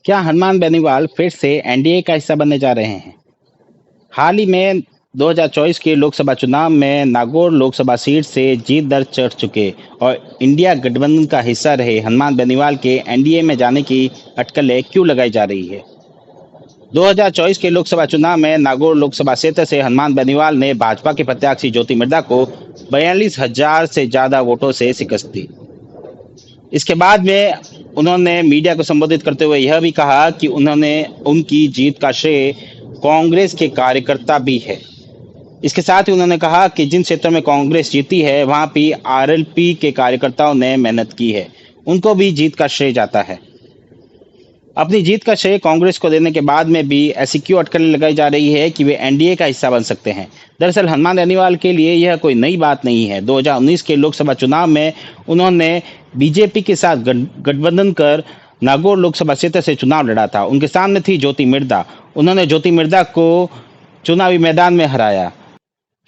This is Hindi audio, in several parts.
क्या हनुमान बेनीवाल फिर से एनडीए का हिस्सा बनने जा रहे हैं? हाल ही में 2024 के लोकसभा चुनाव में नागौर लोकसभा सीट से जीत दर्ज कर चुके और इंडिया गठबंधन का हिस्सा रहे हनुमान बेनीवाल के एनडीए में जाने की अटकलें क्यों लगाई जा रही है? 2024 के लोकसभा चुनाव में नागौर लोकसभा क्षेत्र से हनुमान बेनीवाल ने भाजपा के प्रत्याशी ज्योति मिर्धा को 42,000 से ज्यादा वोटों से शिकस्त दी। इसके बाद में उन्होंने मीडिया को संबोधित करते हुए यह भी कहा कि उन्होंने उनकी जीत का श्रेय कांग्रेस के कार्यकर्ता भी है। इसके साथ ही उन्होंने कहा कि जिन क्षेत्रों में कांग्रेस जीती है वहां भी आरएलपी के कार्यकर्ताओं ने मेहनत की है, उनको भी जीत का श्रेय जाता है। अपनी जीत का श्रेय कांग्रेस को देने के बाद में भी ऐसी क्यों अटकलें लगाई जा रही है कि वे एनडीए का हिस्सा बन सकते हैं? दरअसल हनुमान बेनीवाल के लिए यह कोई नई बात नहीं है। 2019 के लोकसभा चुनाव में उन्होंने बीजेपी के साथ गठबंधन कर नागौर लोकसभा क्षेत्र से चुनाव लड़ा था। उनके सामने थी ज्योति मिर्धा। उन्होंने ज्योति मिर्धा को चुनावी मैदान में हराया।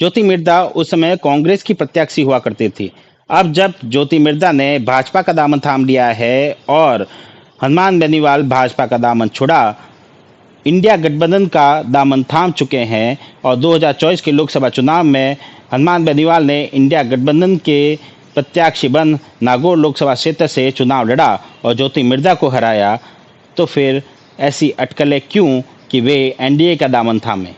ज्योति मिर्धा उस समय कांग्रेस की प्रत्याशी हुआ करती थी। अब जब ज्योति मिर्धा ने भाजपा का दामन थाम लिया है और हनुमान बेनीवाल भाजपा का दामन छुड़ा, इंडिया गठबंधन का दामन थाम चुके हैं और 2024 के लोकसभा चुनाव में हनुमान बेनीवाल ने इंडिया गठबंधन के प्रत्याशी बन नागौर लोकसभा क्षेत्र से चुनाव लड़ा और ज्योति मिर्धा को हराया, तो फिर ऐसी अटकलें क्यों कि वे एनडीए का दामन थामे?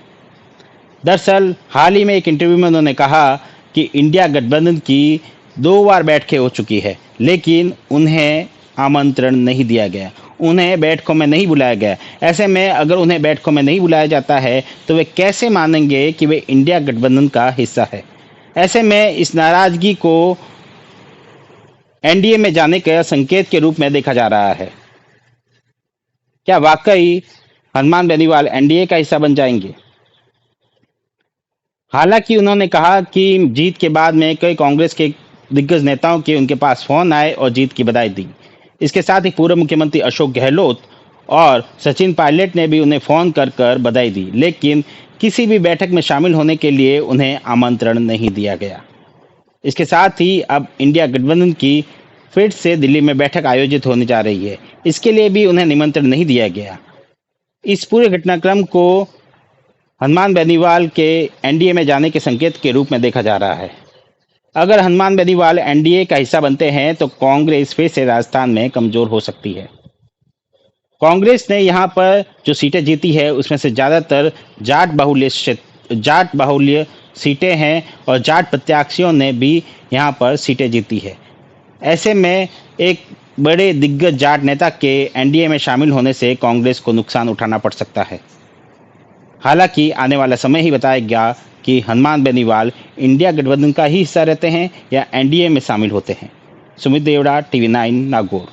दरअसल हाल ही में एक इंटरव्यू में उन्होंने कहा कि इंडिया गठबंधन की 2 बार बैठकें हो चुकी है, लेकिन उन्हें आमंत्रण नहीं दिया गया, उन्हें बैठकों में नहीं बुलाया गया। ऐसे में अगर उन्हें बैठकों में नहीं बुलाया जाता है तो वे कैसे मानेंगे कि वे इंडिया गठबंधन का हिस्सा है? ऐसे में इस नाराजगी को एनडीए में जाने के संकेत के रूप में देखा जा रहा है। क्या वाकई हनुमान बेनीवाल एनडीए का हिस्सा बन जाएंगे? हालांकि उन्होंने कहा कि जीत के बाद में कई कांग्रेस के दिग्गज नेताओं के उनके पास फोन आए और जीत की बधाई दी। इसके साथ ही पूर्व मुख्यमंत्री अशोक गहलोत और सचिन पायलट ने भी उन्हें फोन कर बधाई दी, लेकिन किसी भी बैठक में शामिल होने के लिए उन्हें आमंत्रण नहीं दिया गया। इसके साथ ही अब इंडिया गठबंधन की फिर से दिल्ली में बैठक आयोजित होने जा रही है, इसके लिए भी उन्हें निमंत्रण नहीं दिया गया। इस पूरे घटनाक्रम को हनुमान बेनीवाल के एनडीए में जाने के संकेत के रूप में देखा जा रहा है। अगर हनुमान बेनीवाल एनडीए का हिस्सा बनते हैं तो कांग्रेस फिर से राजस्थान में कमजोर हो सकती है। कांग्रेस ने यहाँ पर जो सीटें जीती है उसमें से ज़्यादातर जाट बाहुल्य सीटें हैं और जाट प्रत्याशियों ने भी यहाँ पर सीटें जीती है। ऐसे में एक बड़े दिग्गज जाट नेता के एनडीए में शामिल होने से कांग्रेस को नुकसान उठाना पड़ सकता है। हालांकि आने वाला समय ही बताएगा कि हनुमान बेनीवाल इंडिया गठबंधन का ही हिस्सा रहते हैं या एनडीए में शामिल होते हैं। सुमित देवड़ा, टीवी 9, नागौर।